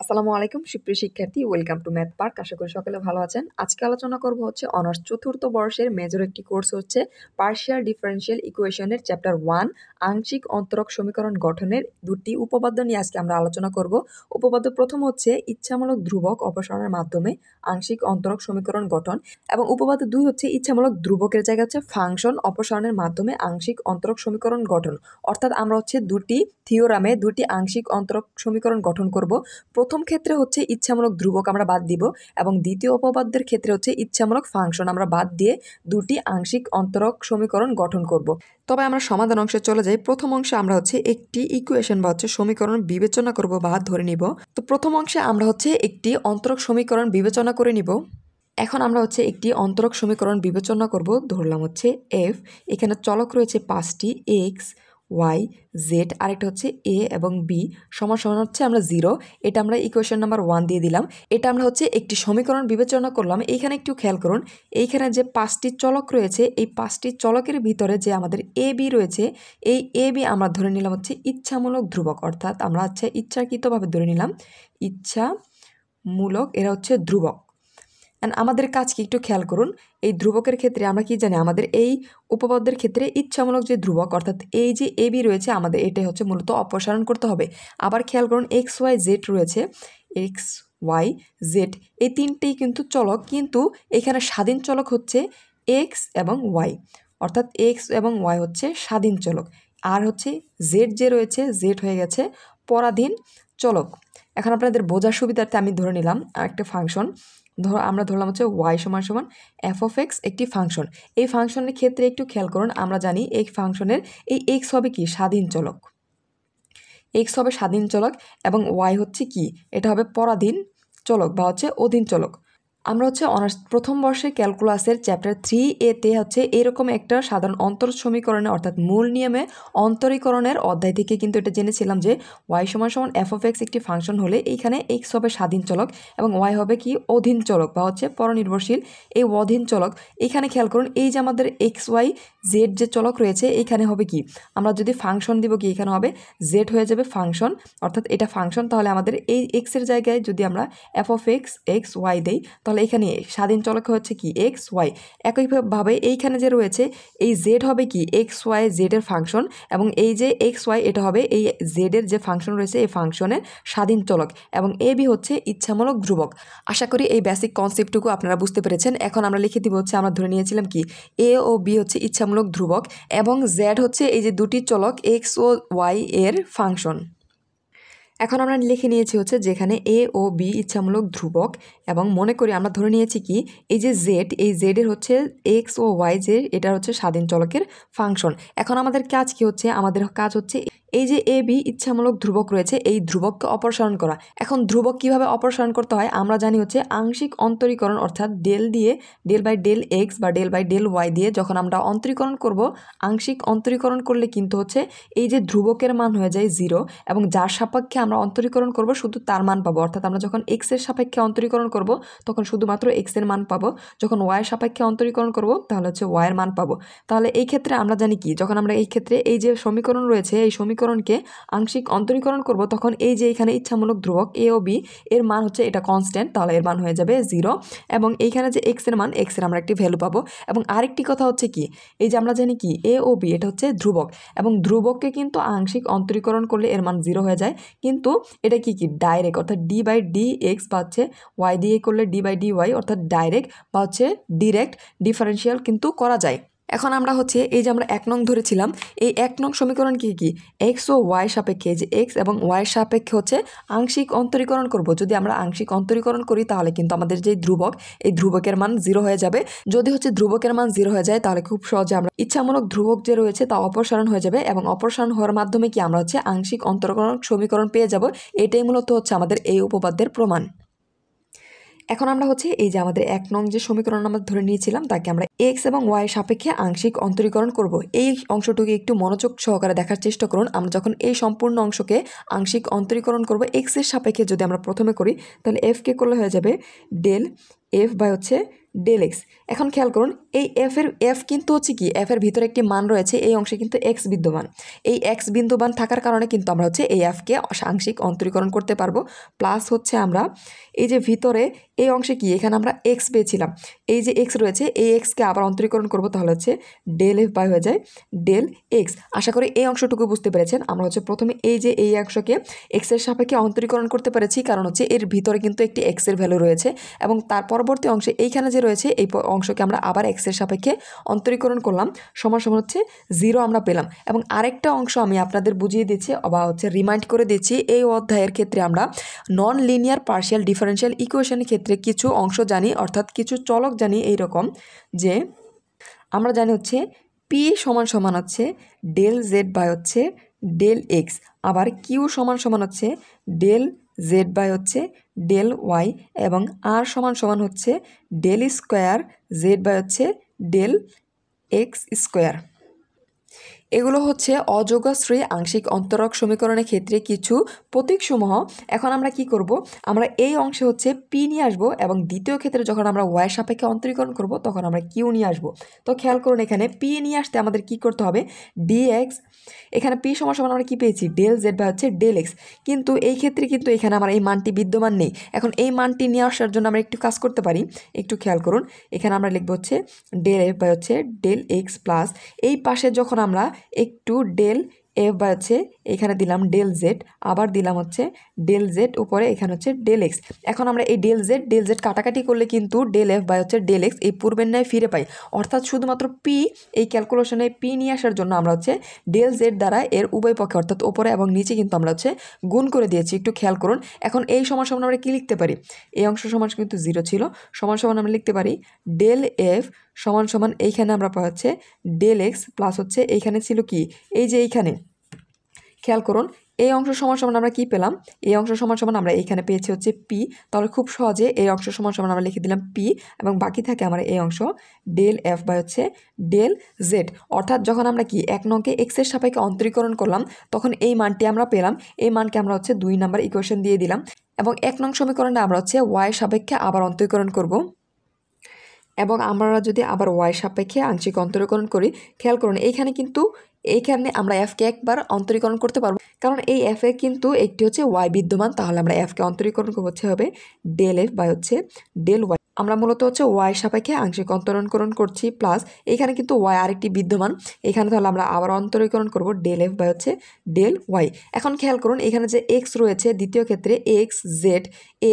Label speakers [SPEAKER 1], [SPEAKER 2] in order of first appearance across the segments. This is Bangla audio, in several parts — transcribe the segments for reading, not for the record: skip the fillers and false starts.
[SPEAKER 1] আসসালামু আলাইকুম সুপ্রিয় শিক্ষার্থী, ওয়েলকাম টু ম্যাথ পার্ক। আশা করি সকলে ভালো আছেন। আজকে আলোচনা করব হচ্ছে অনার্স চতুর্থ বর্ষের মেজর একটি কোর্স হচ্ছে পার্শিয়াল ডিফারেনশিয়াল ইকুয়েশনের চ্যাপ্টার 1 আংশিক অন্তরক সমীকরণ গঠনের দুটি উপপাদ্য নিয়ে আজকে আমরা আলোচনা করব। উপপাদ্য প্রথম হচ্ছে ইচ্ছামূলক ধ্রুবক অপসারণের মাধ্যমে আংশিক অন্তরক সমীকরণ গঠন, এবং উপপাদ্য 2 হচ্ছে ইচ্ছামূলক ধ্রুবকের জায়গায় হচ্ছে ফাংশন অপসারণের মাধ্যমে আংশিক অন্তরক সমীকরণ গঠন। অর্থাৎ আমরা হচ্ছে দুটি থিওরামে দুটি আংশিক অন্তরক সমীকরণ গঠন করব। প্রথম ক্ষেত্রে হচ্ছে ইচ্ছামূলক ধ্রুবক আমরা বাদ দিব, এবং দ্বিতীয় উপপাদ্যের ক্ষেত্রে হচ্ছে ইচ্ছামূলক ফাংশন আমরা বাদ দিয়ে দুটি আংশিক অন্তরক সমীকরণ গঠন করব। তবে আমরা সমাধান অংশে চলে যাই। প্রথম অংশে আমরা হচ্ছে একটি ইকুয়েশন বা হচ্ছে সমীকরণ বিবেচনা করব বা ধরে নিব। তো প্রথম অংশে আমরা হচ্ছে একটি অন্তরক সমীকরণ বিবেচনা করে নিব। এখন আমরা হচ্ছে একটি অন্তরক সমীকরণ বিবেচনা করব। ধরলাম হচ্ছে এফ, এখানে চলক রয়েছে 5টি, এক্স, ওয়াই, জেড, আরেকটা হচ্ছে এ এবং বি সমান সমান হচ্ছে আমরা 0। এটা আমরা ইকুয়েশন নাম্বার 1 দিয়ে দিলাম। এটা আমরা হচ্ছে একটি সমীকরণ বিবেচনা করলাম। এইখানে একটু খেয়াল করুন, এইখানে যে 5টি চলক রয়েছে, এই 5টি চলকের ভিতরে যে আমাদের এ বি রয়েছে, এই এ বি আমরা ধরে নিলাম হচ্ছে ইচ্ছামূলক ধ্রুবক। অর্থাৎ আমরা হচ্ছে ইচ্ছাকৃতভাবে ধরে নিলাম ইচ্ছামূলক, এরা হচ্ছে ধ্রুবক। অ্যান্ড আমাদের কাজ কি একটু খেয়াল করুন, এই ধ্রুবকের ক্ষেত্রে আমরা কি জানি, আমাদের এই উপপাদ্যের ক্ষেত্রে ইচ্ছামূলক যে ধ্রুবক অর্থাৎ এই যে এ বি রয়েছে, আমাদের এটাই হচ্ছে মূলত অপসারণ করতে হবে। আবার খেয়াল করুন, এক্স ওয়াই জেড রয়েছে, এক্স ওয়াই জেড এই তিনটেই কিন্তু চলক, কিন্তু এখানে স্বাধীন চলক হচ্ছে এক্স এবং ওয়াই, অর্থাৎ এক্স এবং ওয়াই হচ্ছে স্বাধীন চলক। আর হচ্ছে জেড যে রয়েছে, জেড হয়ে গেছে পরাধীন চলক। এখন আপনাদের বোঝার সুবিধার্থে আমি ধরে নিলাম একটা ফাংশন। আমরা ধরলাম হচ্ছে ওয়াই সমান সমান এফ অফ এক্স একটি ফাংশন। এই ফাংশনের ক্ষেত্রে একটু খেয়াল করুন, আমরা জানি এই ফাংশনের এই এক্স হবে কি স্বাধীন চলক, এক্স হবে স্বাধীন চলক, এবং ওয়াই হচ্ছে কি, এটা হবে পরাধীন চলক বা হচ্ছে অধীন চলক। আমরা হচ্ছে অনার্স প্রথম বর্ষে ক্যালকুলাসের চ্যাপ্টার 3A-তে হচ্ছে এরকম একটা সাধারণ অন্তর সমীকরণে অর্থাৎ মূল নিয়মে অন্তরীকরণের অধ্যায় থেকে কিন্তু এটা জেনেছিলাম যে ওয়াই সমান সমান এফ অফ এক্স একটি ফাংশন হলে এইখানে এক্স হবে স্বাধীন চলক এবং ওয়াই হবে কি অধীন চলক বা হচ্ছে পরনির্ভরশীল। এই অধীন চলক এখানে খেয়াল করুন, এই যে আমাদের এক্স ওয়াই জেড যে চলক রয়েছে, এইখানে হবে কি, আমরা যদি ফাংশন দিব কি, এখানে হবে জেড হয়ে যাবে ফাংশন, অর্থাৎ এটা ফাংশন। তাহলে আমাদের এই এক্সের জায়গায় যদি আমরা f of x x y দেই, তাহলে এখানে স্বাধীন চলক হচ্ছে কি এক্স ওয়াই। একইভাবে এইখানে যে রয়েছে এই জেড হবে কি এক্স ওয়াই জেড এর ফাংশন, এবং এই যে এক্স ওয়াই এটা হবে এই জেড এর যে ফাংশন রয়েছে এই ফাংশনের স্বাধীন চলক, এবং এ বি হচ্ছে ইচ্ছামূলক ধ্রুবক। আশা করি এই বেসিক কনসেপ্টটুকু আপনারা বুঝতে পেরেছেন। এখন আমরা লিখে দিব হচ্ছে আমরা ধরে নিয়েছিলাম কি এ ও বি হচ্ছে ইচ্ছামূলক ধ্রুবক, এবং জেড হচ্ছে এই যে দুটি চলক এক্স ও ওয়াই এর ফাংশন। এখন আমরা লিখে নিয়েছি হচ্ছে যেখানে এ ও বি ইচ্ছামূলক ধ্রুবক, এবং মনে করি আমরা ধরে নিয়েছি কি এই যে জেড, এই জেডের হচ্ছে এক্স ও ওয়াই যে এটা হচ্ছে স্বাধীন চলকের ফাংশন। এখন আমাদের কাজ কি হচ্ছে, আমাদের কাজ হচ্ছে এই যে এ বি ইচ্ছামূলক ধ্রুবক রয়েছে এই ধ্রুবককে অপসারণ করা। এখন ধ্রুবক কিভাবে অপসারণ করতে হয় আমরা জানি হচ্ছে আংশিক অন্তরীকরণ, অর্থাৎ ডেল দিয়ে ডেল বাই ডেল এক্স বা ডেল বাই ডেল ওয়াই দিয়ে যখন আমরা অন্তরীকরণ করব, আংশিক অন্তরীকরণ করলে কিন্তু হচ্ছে এই যে ধ্রুবকের মান হয়ে যায় 0, এবং যার সাপেক্ষে আমরা অন্তরীকরণ করব শুধু তার মান পাবো। অর্থাৎ আমরা যখন এক্স এর সাপেক্ষে অন্তরীকরণ করব তখন শুধুমাত্র এক্স এর মান পাবো, যখন ওয়াই এর সাপেক্ষে অন্তরীকরণ করব তাহলে হচ্ছে ওয়াই এর মান পাবো। তাহলে এই ক্ষেত্রে আমরা জানি কি, যখন আমরা এই ক্ষেত্রে এই যে সমীকরণ রয়েছে এই সমীকরণকে আংশিক অন্তরীকরণ করব, তখন এই যে এখানে ইচ্ছামূলক ধ্রুবক এ ও বি এর মান হচ্ছে এটা কনস্ট্যান্ট, তাহলে এর মান হয়ে যাবে 0, এবং এইখানে যে এক্স এর মান এক্স এর আমরা একটি ভ্যালু পাবো। এবং আরেকটি কথা হচ্ছে কি, এই যে আমরা জানি কি এ ও বি এটা হচ্ছে ধ্রুবক, এবং ধ্রুবককে কিন্তু আংশিক অন্তরীকরণ করলে এর মান 0 হয়ে যায়, কিন্তু এটা কি ডাইরেক্ট, অর্থাৎ ডি বাই ডি এক্স বা হচ্ছে ওয়াই দিয়ে করলে ডি বাই ডি ওয়াই, অর্থাৎ ডাইরেক্ট বা হচ্ছে ডিরেক্ট ডিফারেন্সিয়াল কিন্তু করা যায়। এখন আমরা হচ্ছে এই যে আমরা 1 নং ধরেছিলাম, এই 1 নং সমীকরণ কি এক্স ও ওয়াই সাপেক্ষে, যে এক্স এবং ওয়াই সাপেক্ষে হচ্ছে আংশিক অন্তরীকরণ করব। যদি আমরা আংশিক অন্তরীকরণ করি তাহলে কিন্তু আমাদের যে ধ্রুবক এই ধ্রুবকের মান 0 হয়ে যাবে। যদি হচ্ছে ধ্রুবকের মান 0 হয়ে যায় তাহলে খুব সহজে আমরা ইচ্ছামূলক ধ্রুবক যে রয়েছে তা অপসারণ হয়ে যাবে, এবং অপসারণ হওয়ার মাধ্যমে কি আমরা হচ্ছে আংশিক অন্তরীকরণ সমীকরণ পেয়ে যাব। এটাই মূলত হচ্ছে আমাদের এই উপপাদ্যের প্রমাণ। এখন আমরা হচ্ছে এই যে আমাদের 1 নং যে সমীকরণ আমরা ধরে নিয়েছিলাম তাকে আমরা এক্স এবং ওয়াই সাপেক্ষে আংশিক অন্তরীকরণ করব। এই অংশটুকু একটু মনোযোগ সহকারে দেখার চেষ্টা করুন। আমরা যখন এই সম্পূর্ণ অংশকে আংশিক অন্তরীকরণ করব এক্স এর সাপেক্ষে, যদি আমরা প্রথমে করি তাহলে এফ কে করলে হয়ে যাবে ডেল এফ বাই হচ্ছে ডেল এক্স। এখন খেয়াল করুন এই এফ কিন্তু হচ্ছে কি এফের ভিতরে একটি মান রয়েছে, এই অংশে কিন্তু এক্স বিদ্যমান। এই এক্স বিদ্যমান থাকার কারণে কিন্তু আমরা হচ্ছে এই এফকে আংশিক অন্তরীকরণ করতে পারবো। প্লাস হচ্ছে আমরা এই যে ভিতরে এই অংশে কি এখানে আমরা এক্স পেয়েছিলাম, এই যে এক্স রয়েছে এই এক্সকে আবার অন্তরীকরণ করবো, তাহলে হচ্ছে ডেল এফ বাই হয়ে যায় ডেল এক্স। আশা করি এই অংশটুকু বুঝতে পেরেছেন। আমরা হচ্ছে প্রথমে এই যে এই অংশকে এক্সের সাপেক্ষে অন্তরীকরণ করতে পেরেছি, কারণ হচ্ছে এর ভিতরে কিন্তু একটি এক্সের ভ্যালু রয়েছে, এবং তার পরবর্তী অংশে এইখানে যে রয়েছে এই অংশকে আমরা আবার এক্সের সাপেক্ষে অন্তরীকরণ করলাম, সমান সমান হচ্ছে 0 আমরা পেলাম। এবং আরেকটা অংশ আমি আপনাদের বুঝিয়ে দিচ্ছি বা হচ্ছে রিমাইন্ড করে দিচ্ছি, এই অধ্যায়ের ক্ষেত্রে আমরা নন লিনিয়ার পার্শিয়াল ডিফারেনশিয়াল ইকুয়েশনের ক্ষেত্রে কিছু অংশ জানি, অর্থাৎ কিছু চলক জানি এইরকম যে আমরা জানি হচ্ছে পি সমান সমান হচ্ছে ডেল জেড বাই হচ্ছে ডেল এক্স, আবার কিউ সমান সমান হচ্ছে ডেল জেড বাই হচ্ছে ডেল ওয়াই, এবং আর সমান সমান হচ্ছে ডেল স্কোয়ার জেড বাই হচ্ছে ডেল এক্স স্কোয়ার। এগুলো হচ্ছে অযোগশ্রী আংশিক অন্তরক সমীকরণের ক্ষেত্রে কিছু প্রতীকসমূহ। এখন আমরা কি করব, আমরা এই অংশে হচ্ছে পি নিয়ে আসবো, এবং দ্বিতীয় ক্ষেত্রে যখন আমরা ওয়াই সাপেক্ষে অন্তরীকরণ করব তখন আমরা কিউ নিয়ে আসবো। তো খেয়াল করুন এখানে পি নিয়ে আসতে আমাদের কি করতে হবে, ডিএক্স, এখানে পি সমান সমান আমরা কি পেয়েছি ডেল জেড বা হচ্ছে ডেল এক্স, কিন্তু এই ক্ষেত্রে কিন্তু এখানে আমার এই মানটি বিদ্যমান নেই। এখন এই মানটি নিয়ে আসার জন্য আমরা একটু কাজ করতে পারি, একটু খেয়াল করুন এখানে আমরা লিখবো হচ্ছে ডেল এফ বাই হচ্ছে ডেল এক্স, প্লাস এই পাশে যখন আমরা একটু ডেল এফ বাই হচ্ছে এখানে দিলাম ডেল জেড, আবার দিলাম হচ্ছে ডেল জেড, উপরে এখানে হচ্ছে ডেল এক্স। এখন আমরা এই ডেল জেড কাটাকাটি করলে কিন্তু ডেল এফ বাই হচ্ছে ডেল এক্স এই পূর্বের ন্যায় ফিরে পাই, অর্থাৎ শুধুমাত্র পি, এই ক্যালকুলেশনে পি নিয়ে আসার জন্য আমরা হচ্ছে ডেল জেড দ্বারা এর উভয় পক্ষে অর্থাৎ ওপরে এবং নিচে কিন্তু আমরা হচ্ছে গুণ করে দিয়েছি। একটু খেয়াল করুন এখন এই সমান সমান আমরা কী লিখতে পারি, এই অংশ সমান কিন্তু 0 ছিল, সমান সমান আমরা লিখতে পারি ডেল এফ সমান সমান এইখানে আমরা পাওয়া হচ্ছে ডেল এক্স, প্লাস হচ্ছে এইখানে ছিল কি এই যে এইখানে খেয়াল করুন এই অংশ সমান সমান আমরা কি পেলাম, এই অংশ সমান সমান আমরা এইখানে পেয়েছি হচ্ছে পি, তাহলে খুব সহজে এই অংশ সমান সমান আমরা লিখে দিলাম পি, এবং বাকি থাকে আমার এই অংশ ডেল এফ বাই হচ্ছে ডেল জেড। অর্থাৎ যখন আমরা কি 1 নংকে এক্সের সাপেক্ষে অন্তরীকরণ করলাম তখন এই মানটি আমরা পেলাম, এই মানকে আমরা হচ্ছে 2 নাম্বার ইকুয়েশন দিয়ে দিলাম, এবং 1 নং সমীকরণে আমরা হচ্ছে ওয়াই সাপেক্ষে আবার অন্তরীকরণ করব। এবং আমরা যদি আবার ওয়াই সাপেক্ষে আংশিক অন্তরীকরণ করি, খেয়াল করুন এইখানে আমরা এফকে একবার অন্তরীকরণ করতে পারবো, কারণ এই এফ এ কিন্তু একটি হচ্ছে ওয়াই বিদ্যমান, তাহলে আমরা এফকে অন্তরীকরণ করতে হবে ডেল এফ বাই হচ্ছে ডেল ওয়াই। আমরা মূলত হচ্ছে ওয়াই সাপেক্ষে আংশিক অন্তরীকরণ করছি, প্লাস এখানে কিন্তু ওয়াই আরেকটি বিদ্যমান, এখানে তাহলে আমরা আবার অন্তরীকরণ করব ডেল এফ বাই হচ্ছে ডেল ওয়াই। এখন খেয়াল করুন এখানে যে এক্স রয়েছে দ্বিতীয় ক্ষেত্রে এক্স জেড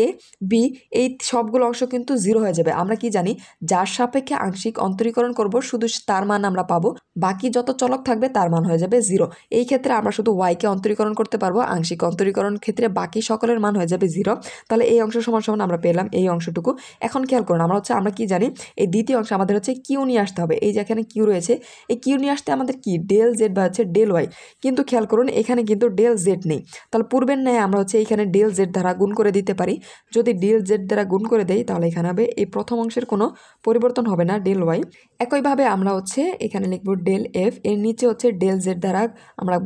[SPEAKER 1] এ বি এই সবগুলো অংশ কিন্তু 0 হয়ে যাবে। আমরা কি জানি যার সাপেক্ষে আংশিক অন্তরীকরণ করব শুধু তার মান আমরা পাবো, বাকি যত চলক থাকবে তার মান হয়ে যাবে 0। এই ক্ষেত্রে আমরা শুধু ওয়াইকে অন্তরীকরণ করতে পারবো, আংশিক অন্তরীকরণ ক্ষেত্রে বাকি সকলের মান হয়ে যাবে 0। তাহলে এই অংশ সমান সমান আমরা পেলাম এই অংশটুকু। এখন খেয়াল করুন আমরা কি জানি এই দ্বিতীয় অংশ আমাদের হচ্ছে কিউ নিয়ে আসতে হবে, এই যে এখানে কিউ রয়েছে এই কিউ নিয়ে আসতে আমাদের কি ডেল জেড বা হচ্ছে ডেল ওয়াই, কিন্তু খেয়াল করুন এখানে কিন্তু ডেল জেড নেই, তাহলে পূর্বের ন্যায় আমরা হচ্ছে এইখানে ডেল জেড দ্বারা গুণ করে দিতে পারি। যদি ডেল জেড দ্বারা গুণ করে দেই তাহলে এখানে হবে এই প্রথম অংশের কোনো পরিবর্তন হবে না ডেল ওয়াই। একইভাবে আমরা হচ্ছে এখানে লিখব ডেল এফ, এর নিচে হচ্ছে ডেল জেড দ্বারা আমরা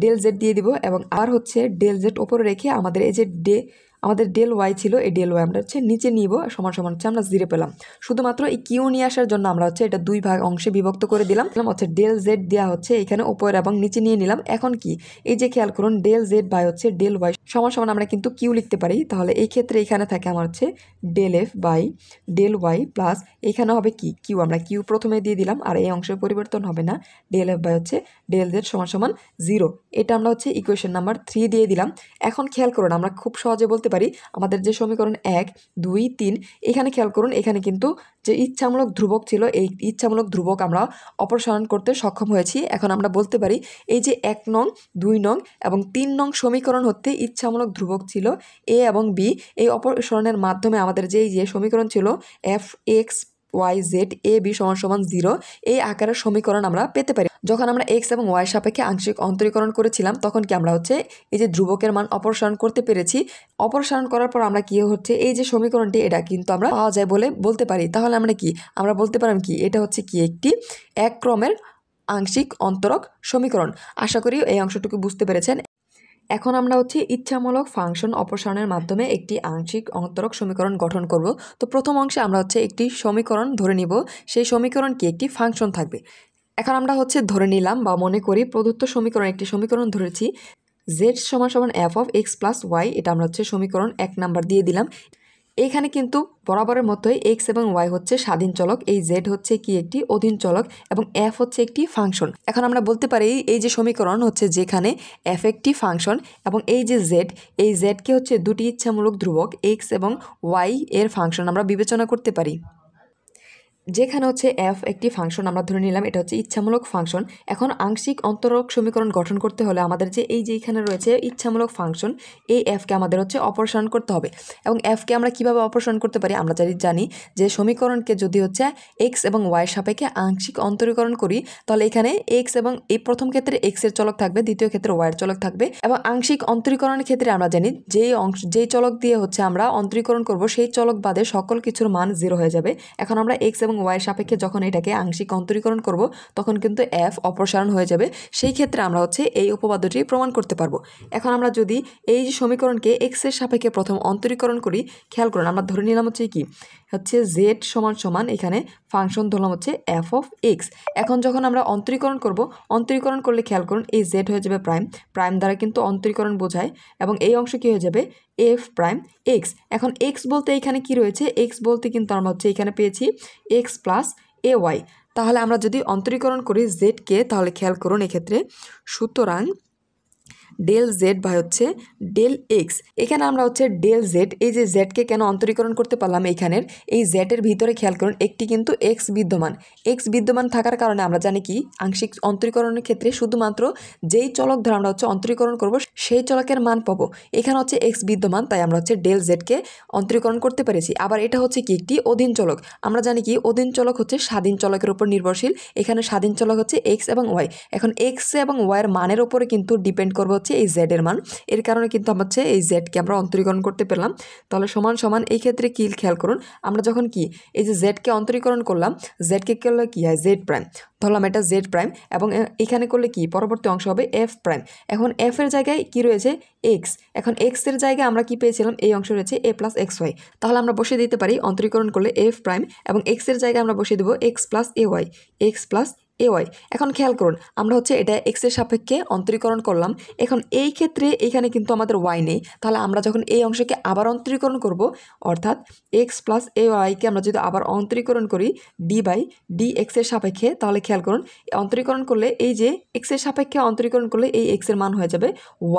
[SPEAKER 1] ডেল জেড দিয়ে দিব, এবং আর হচ্ছে ডেল জেড ওপরে রেখে আমাদের এই যে আমাদের ডেল ওয়াই ছিল এই ডেল ওয়াই আমরা হচ্ছে নিচে নিব, সমান সমান হচ্ছে আমরা 0 পেলাম। শুধুমাত্র এই কিউ নিয়ে আসার জন্য আমরা হচ্ছে এটা 2 ভাগ অংশে বিভক্ত করে দিলাম, হচ্ছে ডেল জেড দেওয়া হচ্ছে এখানে উপরে এবং নিচে নিয়ে নিলাম। এখন কি এই যে খেয়াল করুন ডেল জেড বাই হচ্ছে ডেল ওয়াই সমান সমান আমরা কিন্তু কিউ লিখতে পারি, তাহলে এই ক্ষেত্রে এখানে থাকে আমার হচ্ছে del f by del y, plus এখানে হবে কি কিউ, আমরা কিউ প্রথমে দিয়ে দিলাম আর এই অংশের পরিবর্তন হবে না, ডেল এফ বাই হচ্ছে ডেল জেড সমান সমান 0। এটা আমরা হচ্ছে ইকুয়েশন নাম্বার 3 দিয়ে দিলাম। এখন খেয়াল করুন আমরা খুব সহজে বলতে পারি আমাদের যে সমীকরণ 1 2 3, এখানে খেয়াল করুন এখানে কিন্তু যে ইচ্ছামূলক ধ্রুবক ছিল এই ইচ্ছামূলক ধ্রুবক আমরা অপসারণ করতে সক্ষম হয়েছি। এখন আমরা বলতে পারি এই যে 1 নং 2 নং এবং 3 নং সমীকরণ হতে ইচ্ছামূলক ধ্রুবক ছিল এ এবং বি, এই অপসারণের মাধ্যমে আমাদের যে সমীকরণ ছিল F x Y Z A B সমান সমান 0 এই আকারের সমীকরণ আমরা পেতে পারি। যখন আমরা এক্স এবং ওয়াই সাপেক্ষে আংশিক অন্তরীকরণ করেছিলাম তখন কি আমরা হচ্ছে এই যে ধ্রুবকের মান অপসারণ করতে পেরেছি। অপসারণ করার পর আমরা কি হচ্ছে এই যে সমীকরণটি এটা কিন্তু আমরা পাওয়া যায় বলে বলতে পারি। তাহলে আমরা বলতে পারলাম কি এটা হচ্ছে কি একটি এক ক্রমের আংশিক অন্তরক সমীকরণ। আশা করি এই অংশটুকু বুঝতে পেরেছেন। এখন আমরা হচ্ছে ইচ্ছামূলক ফাংশন অপসারণের মাধ্যমে একটি আংশিক অন্তরক সমীকরণ গঠন করব। তো প্রথম অংশে আমরা হচ্ছে একটি সমীকরণ ধরে নিব, সেই সমীকরণ কি একটি ফাংশন থাকবে। এখন আমরা হচ্ছে ধরে নিলাম বা মনে করি প্রদত্ত সমীকরণ একটি সমীকরণ ধরেছি z = f(x + y), এটা আমরা হচ্ছে সমীকরণ 1 নাম্বার দিয়ে দিলাম। এইখানে কিন্তু বরাবরের মতোই এক্স এবং ওয়াই হচ্ছে স্বাধীন চলক, এই জেড হচ্ছে কি একটি অধীন চলক এবং এফ হচ্ছে একটি ফাংশন। এখন আমরা বলতে পারি এই যে সমীকরণ হচ্ছে যেখানে এফ একটি ফাংশন এবং এই যে জেড, এই জেডকে হচ্ছে দুটি ইচ্ছামূলক ধ্রুবক এক্স এবং ওয়াই এর ফাংশন আমরা বিবেচনা করতে পারি। যেখানে হচ্ছে এফ একটি ফাংশন আমরা ধরে নিলাম, এটা হচ্ছে ইচ্ছামূলক ফাংশন। এখন আংশিক অন্তরক সমীকরণ গঠন করতে হলে আমাদের যে এই যে এখানে রয়েছে ইচ্ছামূলক ফাংশন, এই এফকে আমাদের হচ্ছে অপসারণ করতে হবে। এবং এফকে আমরা কিভাবে অপসারণ করতে পারি, আমরা জানি যে সমীকরণকে যদি হচ্ছে এক্স এবং ওয়াই সাপেক্ষে আংশিক অন্তরীকরণ করি তাহলে এখানে এক্স এবং এই প্রথম ক্ষেত্রে এক্স এর চলক থাকবে, দ্বিতীয় ক্ষেত্রে ওয়াই এর চলক থাকবে। এবং আংশিক অন্তরীকরণের ক্ষেত্রে আমরা জানি যেই চলক দিয়ে হচ্ছে আমরা অন্তরীকরণ করব সেই চলক বাদে সকল কিছুর মান 0 হয়ে যাবে। এখন আমরা এক্স এবং ওয়াই সাপেক্ষে যখন এটাকে আংশিক অন্তরীকরণ করব তখন কিন্তু এফ অপসারণ হয়ে যাবে। সেই ক্ষেত্রে আমরা হচ্ছে এই উপপাদ্যটি প্রমাণ করতে পারবো। এখন আমরা যদি এই যে সমীকরণকে এক্স এর সাপেক্ষে প্রথম অন্তরীকরণ করি, খেয়াল করুন আমরা ধরে নিলাম হচ্ছে কি হচ্ছে জেড সমান এখানে ফাংশন ধরলাম হচ্ছে এফ অফ এক্স। এখন যখন আমরা অন্তরীকরণ করব, অন্তরীকরণ করলে খেয়াল করুন এই জেড হয়ে যাবে প্রাইম দ্বারা কিন্তু অন্তরীকরণ বোঝায় এবং এই অংশ কি হয়ে যাবে এফ প্রাইম এক্স। এখন এক্স বলতে এখানে কি রয়েছে, এক্স বলতে কিন্তু আমরা হচ্ছে এখানে পেয়েছি এক্স প্লাস এ ওয়াই। তাহলে আমরা যদি অন্তরীকরণ করি জেডকে তাহলে খেয়াল করুন এক্ষেত্রে সুতরাং ডেল জেড বাই হচ্ছে ডেল এক্স। এখানে আমরা হচ্ছে ডেল জেড, এই যে জেডকে কেন অন্তরীকরণ করতে পারলাম, এইখানের এই জেডের ভিতরে খেয়াল করুন একটি কিন্তু এক্স বিদ্যমান থাকার কারণে আমরা জানি কি আংশিক অন্তরীকরণের ক্ষেত্রে শুধুমাত্র যেই চলক ধরে আমরা হচ্ছে অন্তরীকরণ করব সেই চলকের মান পাবো। এখানে হচ্ছে এক্স বিদ্যমান, তাই আমরা হচ্ছে ডেল জেডকে অন্তরীকরণ করতে পেরেছি। আবার এটা হচ্ছে কি একটি অধীন চলক, আমরা জানি কি অধীন চলক হচ্ছে স্বাধীন চলকের উপর নির্ভরশীল। এখানে স্বাধীন চলক হচ্ছে এক্স এবং ওয়াই। এখন এক্স এবং ওয়াইয়ের মানের উপরে কিন্তু ডিপেন্ড করবে হচ্ছে এই জেড এর মান, এর কারণে কিন্তু আমরা হচ্ছে এই জেডকে আমরা অন্তরীকরণ করতে পেলাম। তাহলে সমান এই ক্ষেত্রে কি খেয়াল করুন আমরা যখন কি এই যে জেডকে অন্তরীকরণ করলাম, জেডকে করলে কি হয় জেড প্রাইম, ধরলাম এটা জেড প্রাইম এবং এখানে করলে কি পরবর্তী অংশ হবে এফ প্রাইম। এখন এফ এর জায়গায় কি রয়েছে এক্স, এখন এক্স এর জায়গায় আমরা কি পেয়েছিলাম এই অংশ রয়েছে এ প্লাস এক্স ওয়াই। তাহলে আমরা বসিয়ে দিতে পারি অন্তরীকরণ করলে এফ প্রাইম এবং এক্স এর জায়গায় আমরা বসিয়ে দেবো x plus A Y, x plus A Y. এখন খেয়াল করুন আমরা হচ্ছে এটা এক্স এর সাপেক্ষে অন্তরীকরণ করলাম, এখন এই ক্ষেত্রে এখানে কিন্তু আমাদের ওয়াই নেই। তাহলে আমরা যখন এই অংশকে আবার অন্তরীকরণ করব অর্থাৎ এক্স প্লাস এ ওয়াইকে আমরা যদি আবার অন্তরীকরণ করি ডি বাই ডি এক্স এর সাপেক্ষে, তাহলে খেয়াল করুন অন্তরীকরণ করলে এই যে এক্স এর সাপেক্ষে অন্তরীকরণ করলে এই এক্স এর মান হয়ে যাবে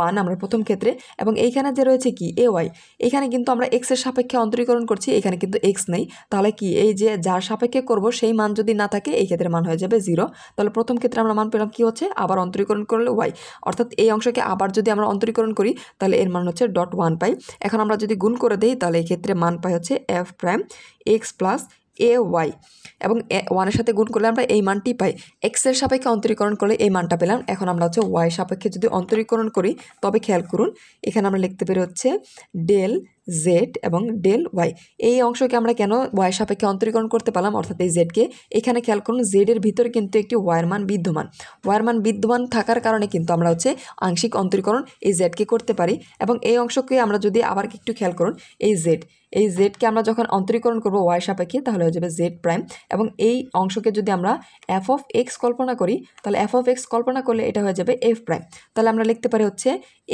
[SPEAKER 1] 1 আমরা প্রথম ক্ষেত্রে। এবং এইখানে যে রয়েছে কি এ ওয়াই, এখানে কিন্তু আমরা এক্স এর সাপেক্ষে অন্তরীকরণ করছি, এখানে কিন্তু এক্স নেই। তাহলে কি এই যে যার সাপেক্ষে করব সেই মান যদি না থাকে এই ক্ষেত্রে মান হয়ে যাবে 0। তাহলে প্রথম ক্ষেত্রে আমরা মান পেলাম কি হচ্ছে আবার অন্তরীকরণ করলে ওয়াই, অর্থাৎ এই অংশকে আবার যদি আমরা অন্তরীকরণ করি তাহলে এর মান হচ্ছে .1 পাই। এখন আমরা যদি গুণ করে দিই তাহলে এই ক্ষেত্রে মান পাই হচ্ছে F prime X plus A Y এবং 1-এর সাথে গুণ করলে আমরা এই মানটি পাই। এক্সের সাপেক্ষে অন্তরীকরণ করলে এই মানটা পেলাম। এখন আমরা হচ্ছে ওয়াই সাপেক্ষে যদি অন্তরীকরণ করি তবে খেয়াল করুন এখানে আমরা লিখতে পারি হচ্ছে ডেল জেড এবং ডেল ওয়াই। এই অংশকে আমরা কেন ওয়াই সাপেক্ষে অন্তরীকরণ করতে পারলাম অর্থাৎ এই জেডকে, এখানে খেয়াল করুন জেডের ভিতরে কিন্তু একটি ওয়াইয়ের মান বিদ্যমান থাকার কারণে কিন্তু আমরা হচ্ছে আংশিক অন্তরীকরণ এই জেডকে করতে পারি। এবং এই অংশকে আমরা যদি আবার একটু খেয়াল করুন এই জেডকে আমরা যখন অন্তরীকরণ করব ওয়াই সাপেক্ষে তাহলে হয়ে যাবে জেড প্রাইম এবং এই অংশকে যদি আমরা এফ অফ এক্স কল্পনা করি তাহলে এফ অফ এক্স কল্পনা করলে এটা হয়ে যাবে এফ প্রাইম। তাহলে আমরা লিখতে পারি হচ্ছে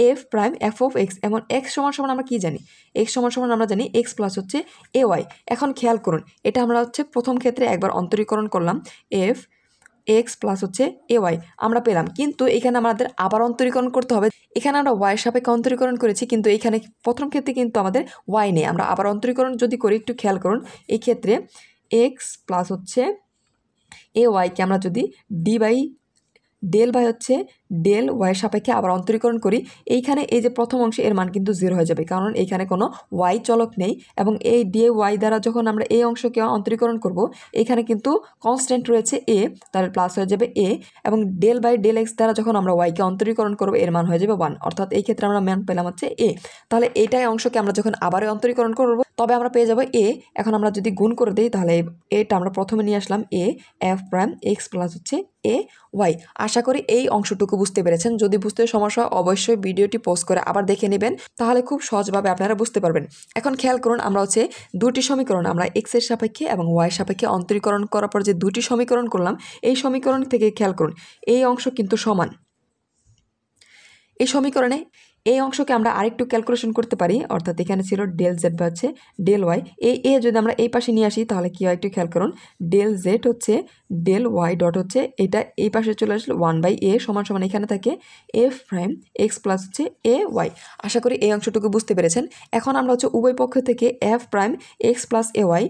[SPEAKER 1] F prime F of x, এবং এক্স সমান আমরা কি জানি এক্স সমান আমরা জানি এক্স প্লাস হচ্ছে এ ওয়াই। এখন খেয়াল করুন এটা আমরা হচ্ছে প্রথম ক্ষেত্রে একবার অন্তরীকরণ করলাম এফ এক্স প্লাস হচ্ছে এ ওয়াই আমরা পেলাম, কিন্তু এখানে আমাদের আবার অন্তরীকরণ করতে হবে। এখানে আমরা ওয়াই সাপেক্ষে অন্তরীকরণ করেছি কিন্তু এখানে প্রথম ক্ষেত্রে কিন্তু আমাদের ওয়াই নেই। আমরা আবার অন্তরীকরণ যদি করি একটু খেয়াল করুন এই ক্ষেত্রে এক্স প্লাস হচ্ছে এ ওয়াইকে আমরা যদি ডি বাই ডেল বাই হচ্ছে ডেল ওয়াই সাপেক্ষে আবার অন্তরীকরণ করি, এইখানে এই যে প্রথম অংশে এর মান কিন্তু 0 হয়ে যাবে কারণ এইখানে কোনো ওয়াই চলক নেই। এবং এই ডি ওয়াই দ্বারা যখন আমরা এই অংশকে অন্তরীকরণ করব এখানে কিন্তু কনস্ট্যান্ট রয়েছে এ, তাহলে প্লাস হয়ে যাবে এ, এবং ডেল বাই ডেল এক্স দ্বারা যখন আমরা ওয়াইকে অন্তরীকরণ করব এর মান হয়ে যাবে 1, অর্থাৎ এই ক্ষেত্রে আমরা মান পেলাম হচ্ছে এ। তাহলে এইটাই অংশকে আমরা যখন আবার অন্তরীকরণ করব তবে আমরা পেয়ে যাবো এ। এখন আমরা যদি গুণ করে দিই তাহলে এটা আমরা প্রথমে নিয়ে আসলাম এ এফ প্রাইম এক্স প্লাস হচ্ছে এ ওয়াই। আশা করি এই অংশটুকু বুঝতে পেরেছেন। যদি বুঝতে সমস্যা হয় অবশ্যই ভিডিওটি পজ করে আবার দেখে নেবেন, তাহলে খুব সহজভাবে আপনারা বুঝতে পারবেন। এখন খেয়াল করুন, আমরা হচ্ছে দুটি সমীকরণ আমরা এক্স এর সাপেক্ষে এবং ওয়াই এর সাপেক্ষে অন্তরীকরণ করার পর যে দুটি সমীকরণ করলাম, এই সমীকরণ থেকে খেয়াল করুন এই অংশ কিন্তু সমান। এই সমীকরণে এই অংশকে আমরা আরেকটু ক্যালকুলেশন করতে পারি, অর্থাৎ এখানে ছিল ডেল জেড বা হচ্ছে ডেল ওয়াই, এ যদি আমরা এই পাশে নিয়ে আসি তাহলে কী হয় একটু খেয়াল করুন, ডেল জেড হচ্ছে ডেল ওয়াই ডট হচ্ছে এটা এই পাশে চলে আসলে 1/a সমান সমান এখানে থাকে এফ প্রাইম এক্স প্লাস হচ্ছে এ ওয়াই। আশা করি এই অংশটুকু বুঝতে পেরেছেন। এখন আমরা হচ্ছে উভয় পক্ষ থেকে F prime X plus A Y,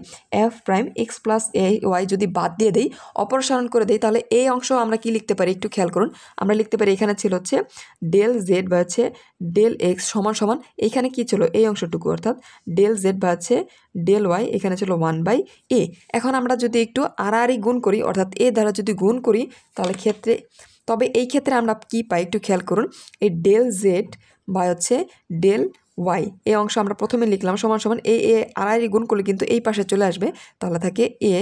[SPEAKER 1] F prime X plus A Y যদি বাদ দিয়ে দিই, অপসারণ করে দিই, তাহলে এই অংশ আমরা কি লিখতে পারি একটু খেয়াল করুন। আমরা লিখতে পারি এখানে ছিল হচ্ছে ডেল জেড বা হচ্ছে ডেল এক্স সমান সমান এখানে কি ছিল এই অংশটুকু, অর্থাৎ ডেল জেড বা হচ্ছে ডেল ওয়াই এখানে ছিল 1/a। এখন আমরা যদি একটু আড়াআড়ি গুণ করি, অর্থাৎ এ দ্বারা যদি গুণ করি তাহলে তবে এই ক্ষেত্রে আমরা কি পাই একটু খেয়াল করুন, এই ডেল জেড বা হচ্ছে ডেল ওয়াই এই অংশ আমরা প্রথমে লিখলাম সমান সমান এ আড়াআড়ি গুণ করলে কিন্তু এই পাশে চলে আসবে, তাহলে থাকে এ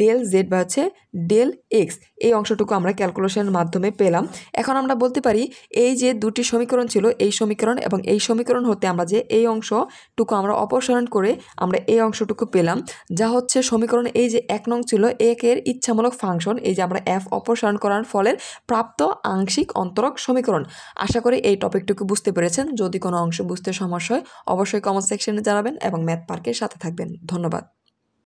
[SPEAKER 1] ডেল জেড বা হচ্ছে ডেল এক্স। এই অংশটুকু আমরা ক্যালকুলেশনের মাধ্যমে পেলাম। এখন আমরা বলতে পারি এই যে দুটি সমীকরণ ছিল, এই সমীকরণ এবং এই সমীকরণ হতে আমরা যে এই অংশটুকু আমরা অপসারণ করে আমরা এই অংশটুকু পেলাম, যা হচ্ছে সমীকরণ এই যে 1 নং ছিল এর ইচ্ছামূলক ফাংশন, এই যে আমরা এফ অপসারণ করার ফলে প্রাপ্ত আংশিক অন্তরক সমীকরণ। আশা করি এই টপিকটুকু বুঝতে পেরেছেন। যদি কোনো অংশ বুঝতে সমস্যা হয় অবশ্যই কমেন্ট সেকশনে জানাবেন এবং ম্যাথ পার্কের সাথে থাকবেন। ধন্যবাদ।